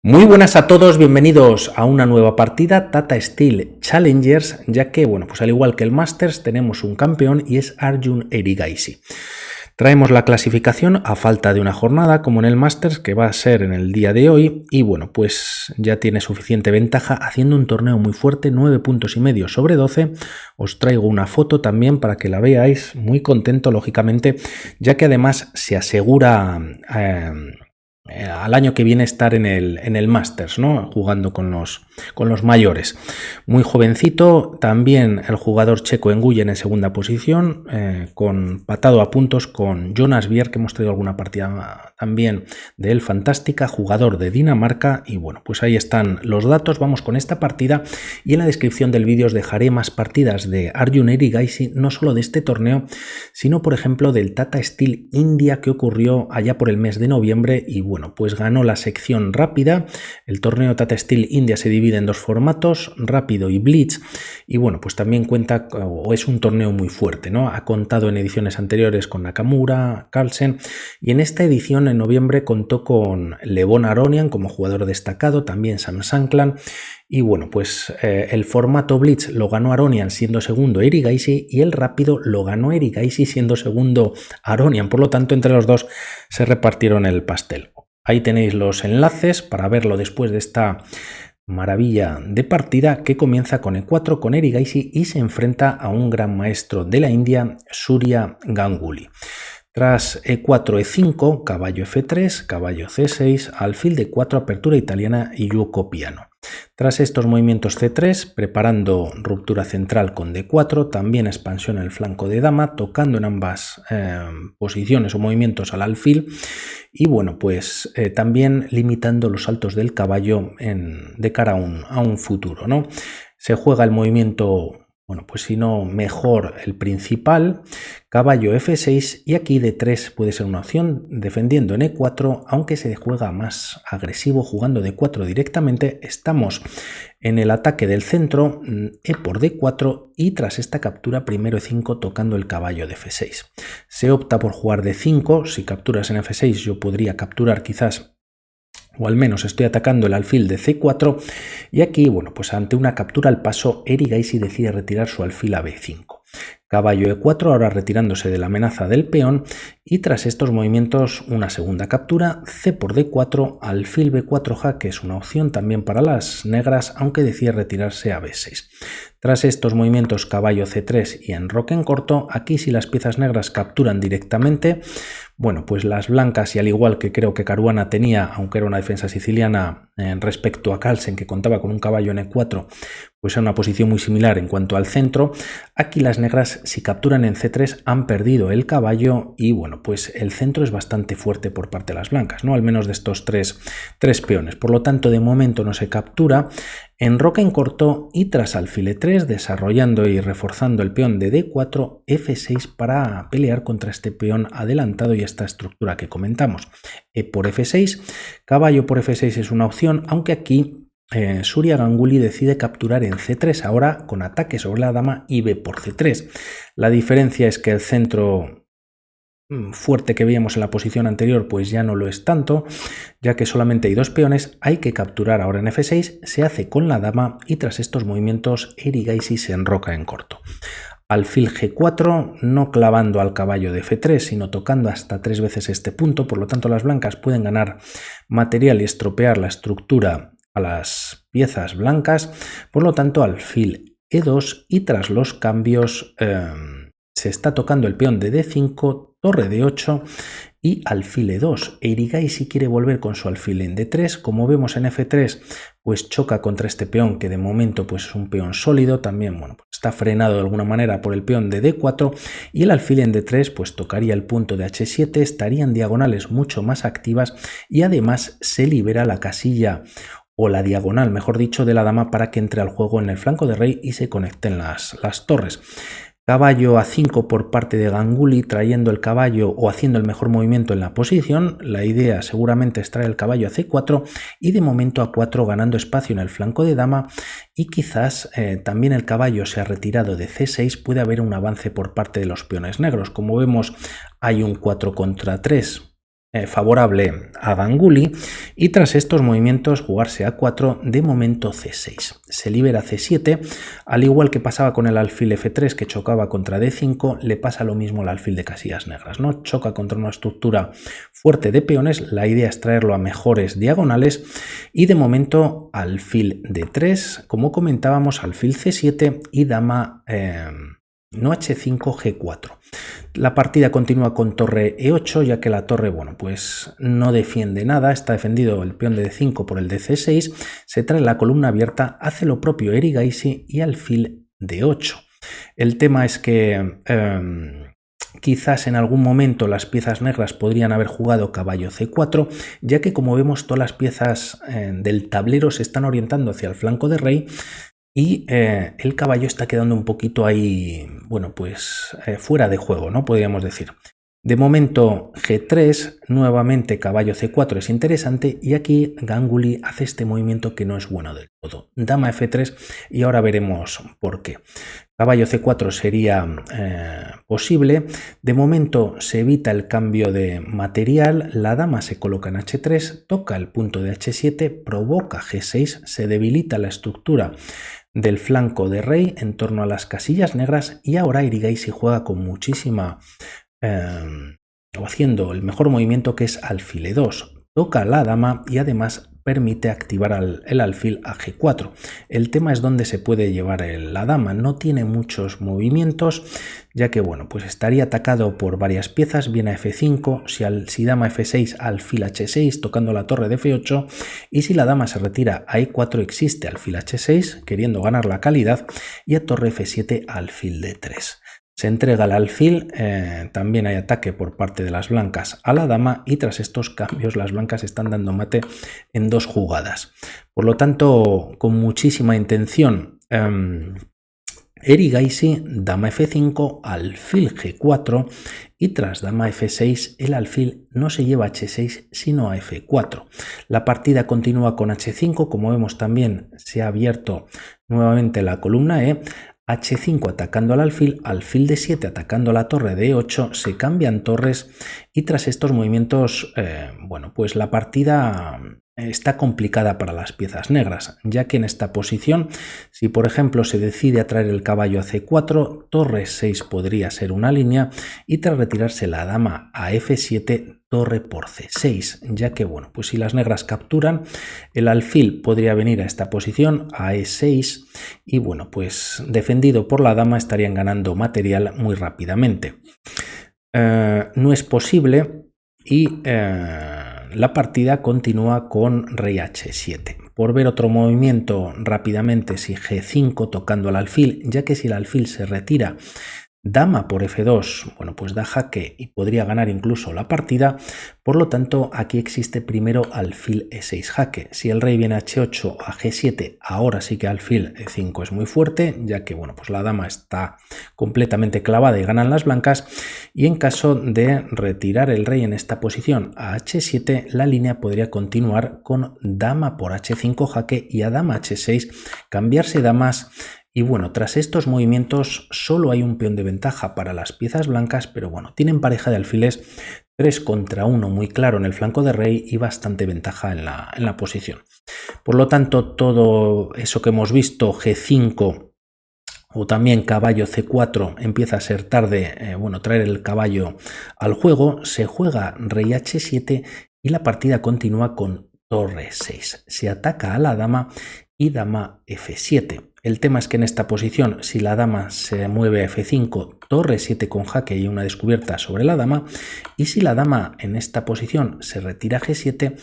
Muy buenas a todos, bienvenidos a una nueva partida Tata Steel Challengers, ya que, bueno, pues al igual que el Masters tenemos un campeón y es Arjun Erigaisi. Traemos la clasificación a falta de una jornada, como en el Masters, que va a ser en el día de hoy, y bueno, pues ya tiene suficiente ventaja haciendo un torneo muy fuerte, 9,5 puntos sobre 12. Os traigo una foto también para que la veáis, muy contento, lógicamente, ya que además se asegura al año que viene estar en el Masters, ¿no? Jugando con los mayores. Muy jovencito, también el jugador checo Nguyen en segunda posición, patado a puntos con Jonas Bier, que hemos traído alguna partida también de él fantástica, jugador de Dinamarca. Y bueno, pues ahí están los datos, vamos con esta partida y en la descripción del vídeo os dejaré más partidas de Arjun Erigaisi, no solo de este torneo, sino por ejemplo del Tata Steel India que ocurrió allá por el mes de noviembre y bueno, pues ganó la sección rápida. El torneo Tata Steel India se divide en dos formatos, rápido y blitz, y bueno, pues también cuenta, o es un torneo muy fuerte, ¿no? Ha contado en ediciones anteriores con Nakamura, Carlsen, y en esta edición en noviembre contó con Levon Aronian como jugador destacado, también Sam Sankland. Y bueno, pues el formato Blitz lo ganó Aronian siendo segundo Erigaisi y el rápido lo ganó Erigaisi siendo segundo Aronian. Por lo tanto, entre los dos se repartieron el pastel. Ahí tenéis los enlaces para verlo después de esta maravilla de partida que comienza con E4 con Erigaisi y se enfrenta a un gran maestro de la India, Surya Ganguly. Tras E4, E5, caballo F3, caballo C6, alfil D4, apertura italiana y yugo piano. Tras estos movimientos C3, preparando ruptura central con D4, también expansión en el flanco de dama, tocando en ambas posiciones o movimientos al alfil y bueno, pues también limitando los saltos del caballo de cara a un futuro, ¿no? Se juega el movimiento, bueno, pues si no mejor el principal, caballo F6 y aquí D3 puede ser una opción defendiendo en E4, aunque se juega más agresivo jugando D4 directamente. Estamos en el ataque del centro, E por D4 y tras esta captura primero E5 tocando el caballo de F6. Se opta por jugar D5, si capturas en F6 yo podría capturar quizás, o al menos estoy atacando el alfil de C4 y aquí, bueno, pues ante una captura al paso, Erigaisi decide retirar su alfil a B5. Caballo E4 ahora retirándose de la amenaza del peón y tras estos movimientos una segunda captura, C por D4, alfil B4 jaque es una opción también para las negras, aunque decide retirarse a B6. Tras estos movimientos caballo C3 y enroque en corto, aquí si las piezas negras capturan directamente, bueno, pues las blancas y al igual que creo que Caruana tenía, aunque era una defensa siciliana respecto a Carlsen que contaba con un caballo en E4, pues era una posición muy similar en cuanto al centro. Aquí las negras si capturan en C3 han perdido el caballo y bueno, pues el centro es bastante fuerte por parte de las blancas, ¿no? Al menos de estos tres peones. Por lo tanto, de momento no se captura. Enroque en corto y tras alfil E3 desarrollando y reforzando el peón de D4, F6 para pelear contra este peón adelantado y esta estructura que comentamos. E por F6, caballo por F6 es una opción, aunque aquí Surya Ganguly decide capturar en C3 ahora con ataque sobre la dama y B por C3. La diferencia es que el centro fuerte que veíamos en la posición anterior pues ya no lo es tanto, ya que solamente hay dos peones, hay que capturar ahora en F6, se hace con la dama y tras estos movimientos Erigaisi se enroca en corto. Alfil G4, no clavando al caballo de F3, sino tocando hasta 3 veces este punto, por lo tanto las blancas pueden ganar material y estropear la estructura a las piezas blancas, por lo tanto alfil E2 y tras los cambios se está tocando el peón de D5, torre de 8 y alfil E2. Erigaisi quiere volver con su alfil en D3. Como vemos en F3, pues choca contra este peón que de momento pues es un peón sólido. También, bueno, pues está frenado de alguna manera por el peón de D4 y el alfil en D3 pues tocaría el punto de H7. Estarían diagonales mucho más activas y además se libera la casilla o la diagonal, mejor dicho, de la dama para que entre al juego en el flanco de rey y se conecten las torres. Caballo A5 por parte de Ganguly, trayendo el caballo o haciendo el mejor movimiento en la posición. La idea seguramente es traer el caballo a C4 y de momento A4 ganando espacio en el flanco de dama y quizás también el caballo se ha retirado de C6, puede haber un avance por parte de los peones negros. Como vemos hay un 4 contra 3 favorable a Ganguly y tras estos movimientos jugarse A4, de momento C6. Se libera C7, al igual que pasaba con el alfil F3 que chocaba contra D5, le pasa lo mismo al alfil de casillas negras, ¿no? Choca contra una estructura fuerte de peones, la idea es traerlo a mejores diagonales y de momento alfil D3, como comentábamos, alfil C7 y dama no H5, G4. La partida continúa con torre E8, ya que la torre, bueno, pues no defiende nada, está defendido el peón de D5 por el de C6, se trae la columna abierta, hace lo propio Erigaisi y alfil D8. El tema es que quizás en algún momento las piezas negras podrían haber jugado caballo C4, ya que como vemos todas las piezas del tablero se están orientando hacia el flanco de rey, y el caballo está quedando un poquito ahí, bueno, pues fuera de juego, ¿no? Podríamos decir. De momento G3, nuevamente caballo C4 es interesante y aquí Ganguly hace este movimiento que no es bueno del todo. Dama F3 y ahora veremos por qué. Caballo C4 sería posible. De momento se evita el cambio de material, la dama se coloca en H3, toca el punto de H7, provoca G6, se debilita la estructura del flanco de rey en torno a las casillas negras y ahora Erigaisi juega con muchísima o haciendo el mejor movimiento, que es alfil E2. Toca la dama y además permite activar el alfil a G4. El tema es dónde se puede llevar la dama. No tiene muchos movimientos, ya que bueno, pues estaría atacado por varias piezas. Viene a F5, si dama F6, alfil H6, tocando la torre de F8, y si la dama se retira a E4 existe alfil H6, queriendo ganar la calidad, y a torre F7, alfil D3. Se entrega el alfil, también hay ataque por parte de las blancas a la dama y tras estos cambios las blancas están dando mate en dos jugadas. Por lo tanto, con muchísima intención, Erigaisi, dama F5, alfil G4 y tras dama F6 el alfil no se lleva a H6 sino a F4. La partida continúa con H5, como vemos también se ha abierto nuevamente la columna E. H5 atacando al alfil D7 atacando la torre de E8, se cambian torres y tras estos movimientos, bueno, pues la partida está complicada para las piezas negras, ya que en esta posición, si por ejemplo se decide a traer el caballo a C4, torre 6 podría ser una línea y tras retirarse la dama a F7, torre por C6, ya que bueno, pues si las negras capturan, el alfil podría venir a esta posición, a E6, y bueno, pues defendido por la dama estarían ganando material muy rápidamente. No es posible y la partida continúa con rey H7. Por ver otro movimiento rápidamente, si G5 tocando al alfil, ya que si el alfil se retira, dama por F2, bueno, pues da jaque y podría ganar incluso la partida. Por lo tanto, aquí existe primero alfil E6 jaque. Si el rey viene a H8 a G7, ahora sí que alfil E5 es muy fuerte, ya que bueno, pues la dama está completamente clavada y ganan las blancas. Y en caso de retirar el rey en esta posición a H7, la línea podría continuar con dama por H5 jaque y a dama H6 cambiarse damas. Y bueno, tras estos movimientos solo hay un peón de ventaja para las piezas blancas, pero bueno, tienen pareja de alfiles 3 contra 1 muy claro en el flanco de rey y bastante ventaja en la posición. Por lo tanto, todo eso que hemos visto, G5 o también caballo C4, empieza a ser tarde, bueno, traer el caballo al juego, se juega rey H7 y la partida continúa con torre 6. Se ataca a la dama y dama F7. El tema es que en esta posición, si la dama se mueve a F5, torre 7 con jaque y una descubierta sobre la dama, y si la dama en esta posición se retira a G7,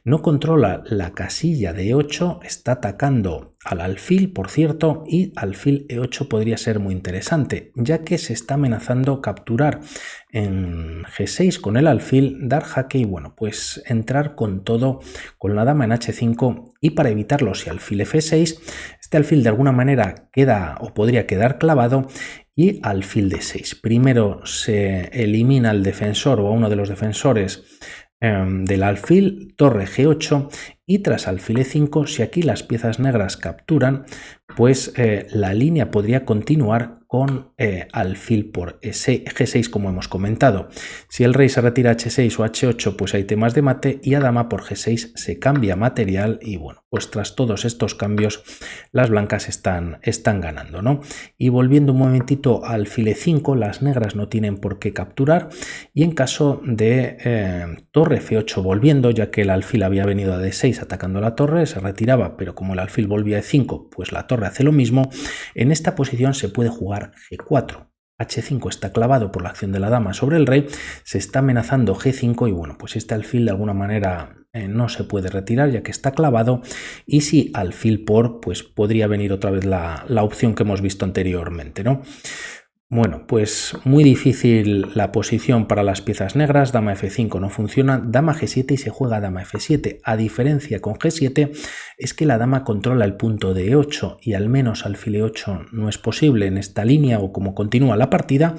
no controla la casilla de E8, está atacando al alfil, por cierto, y alfil E8 podría ser muy interesante, ya que se está amenazando capturar en G6 con el alfil, dar jaque y bueno, pues entrar con todo con la dama en H5 y para evitarlo, si alfil F6, este alfil de alguna manera queda o podría quedar clavado y alfil D6. Primero se elimina al defensor o a uno de los defensores del alfil, torre G8 y tras alfil e5, si aquí las piezas negras capturan, pues la línea podría continuar con alfil por g6, como hemos comentado. Si el rey se retira a h6 o h8, pues hay temas de mate, y a dama por g6 se cambia material, y bueno, pues tras todos estos cambios las blancas están ganando, ¿no? Y volviendo un momentito al alfil e5, las negras no tienen por qué capturar, y en caso de torre f8 volviendo, ya que el alfil había venido a d6 atacando la torre, se retiraba, pero como el alfil volvía a e5, pues la torre hace lo mismo. En esta posición se puede jugar g4. h5 está clavado por la acción de la dama sobre el rey, se está amenazando g5, y bueno, pues este alfil de alguna manera no se puede retirar ya que está clavado, y si alfil por, pues podría venir otra vez la opción que hemos visto anteriormente, ¿no? Bueno, pues muy difícil la posición para las piezas negras. Dama f5 no funciona, dama g7 y se juega dama f7. A diferencia con g7 es que la dama controla el punto de e8 y al menos alfil e8 no es posible en esta línea o como continúa la partida,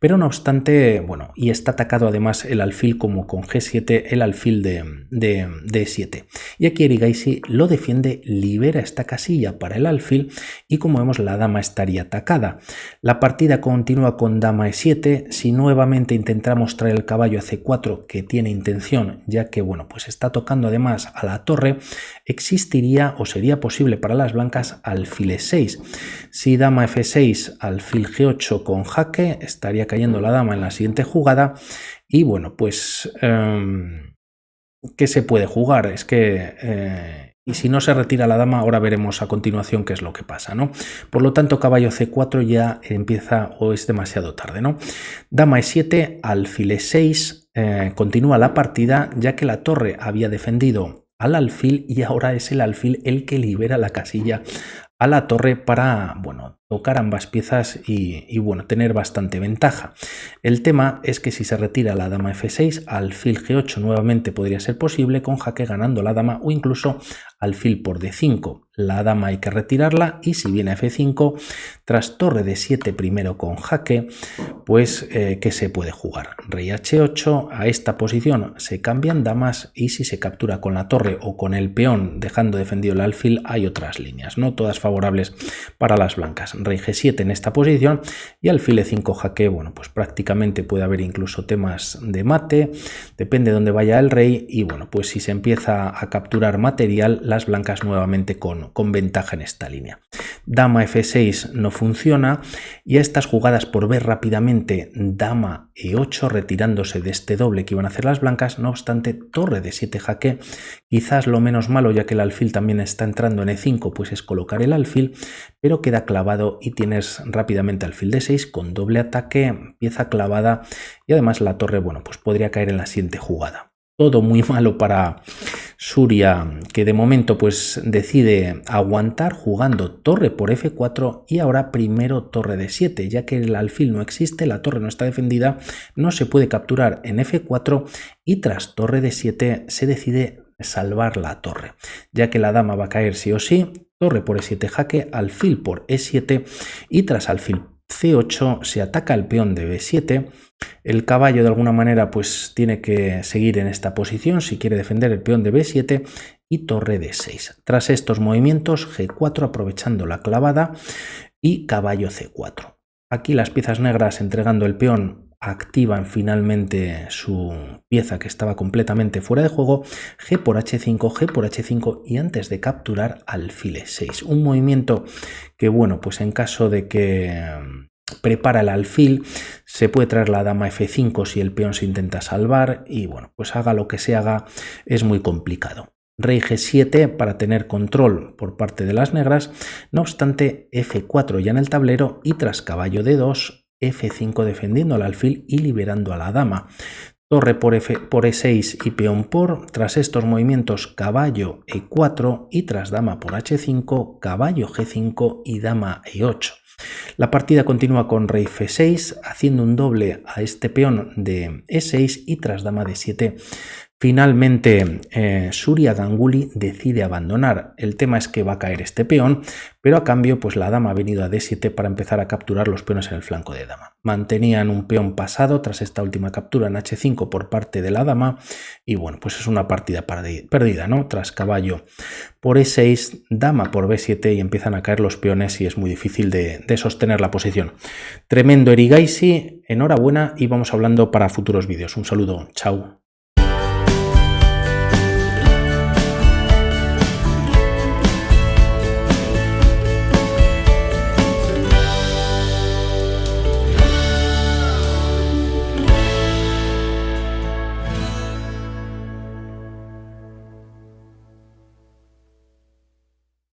pero no obstante, bueno, y está atacado además el alfil como con g7, el alfil de e7. Y aquí Erigaisi lo defiende, libera esta casilla para el alfil, y como vemos la dama estaría atacada. La partida continúa con dama e7. Si nuevamente intentamos traer el caballo a c4, que tiene intención, ya que bueno, pues está tocando además a la torre, existiría o sería posible para las blancas alfil e6. Si dama f6, alfil g8 con jaque, estaría cayendo la dama en la siguiente jugada, y bueno, pues ¿qué se puede jugar? Es que y si no se retira la dama, ahora veremos a continuación qué es lo que pasa, ¿no? Por lo tanto, caballo c4 ya empieza o es demasiado tarde, ¿no? Dama e7, alfil e6, continúa la partida, ya que la torre había defendido al alfil y ahora es el alfil el que libera la casilla a la torre para, bueno, tocar ambas piezas y bueno, tener bastante ventaja. El tema es que si se retira la dama f6, alfil g8 nuevamente podría ser posible con jaque ganando la dama, o incluso alfil por d5. La dama hay que retirarla, y si viene a f5, tras torre d7 primero con jaque, pues ¿qué se puede jugar? Rey h8, a esta posición se cambian damas, y si se captura con la torre o con el peón dejando defendido el alfil, hay otras líneas, no todas favorables para las blancas. Rey g7 en esta posición, y alfil e5 jaque, bueno, pues prácticamente puede haber incluso temas de mate, depende de dónde vaya el rey, y bueno, pues si se empieza a capturar material, las blancas nuevamente con ventaja en esta línea. Dama f6 no funciona, y a estas jugadas por ver rápidamente, dama e8 retirándose de este doble que iban a hacer las blancas. No obstante, torre d7 jaque, quizás lo menos malo, ya que el alfil también está entrando en e5, pues es colocar el alfil, pero queda clavado y tienes rápidamente alfil d6 con doble ataque, pieza clavada, y además la torre, bueno, pues podría caer en la siguiente jugada. Todo muy malo para Surya, que de momento pues decide aguantar jugando torre por f4 y ahora primero torre d7, ya que el alfil no existe, la torre no está defendida, no se puede capturar en f4, y tras torre d7 se decide salvar la torre, ya que la dama va a caer sí o sí. Torre por e7 jaque, alfil por e7, y tras alfil c8 se ataca el peón de b7. El caballo de alguna manera pues tiene que seguir en esta posición si quiere defender el peón de b7, y torre d6. Tras estos movimientos, g4 aprovechando la clavada, y caballo c4. Aquí las piezas negras entregando el peón activan finalmente su pieza que estaba completamente fuera de juego. G por h5, G por h5, y antes de capturar alfil e6. Un movimiento que, bueno, pues en caso de que prepara el alfil, se puede traer la dama f5 si el peón se intenta salvar, y bueno, pues haga lo que se haga, es muy complicado. Rey g7 para tener control por parte de las negras, no obstante f4 ya en el tablero, y tras caballo d2, f5 defendiendo al alfil y liberando a la dama. Torre por e6 y peón por. Tras estos movimientos, caballo e4, y tras dama por h5, caballo g5 y dama e8. La partida continúa con rey f6, haciendo un doble a este peón de e6, y tras dama d7, Finalmente, Surya Ganguly decide abandonar. El tema es que va a caer este peón, pero a cambio pues la dama ha venido a D7 para empezar a capturar los peones en el flanco de dama. Mantenían un peón pasado tras esta última captura en H5 por parte de la dama y bueno, pues es una partida perdida, ¿no? Tras caballo por E6, dama por B7 y empiezan a caer los peones y es muy difícil de sostener la posición. Tremendo Erigaisi, enhorabuena y vamos hablando para futuros vídeos. Un saludo, chao.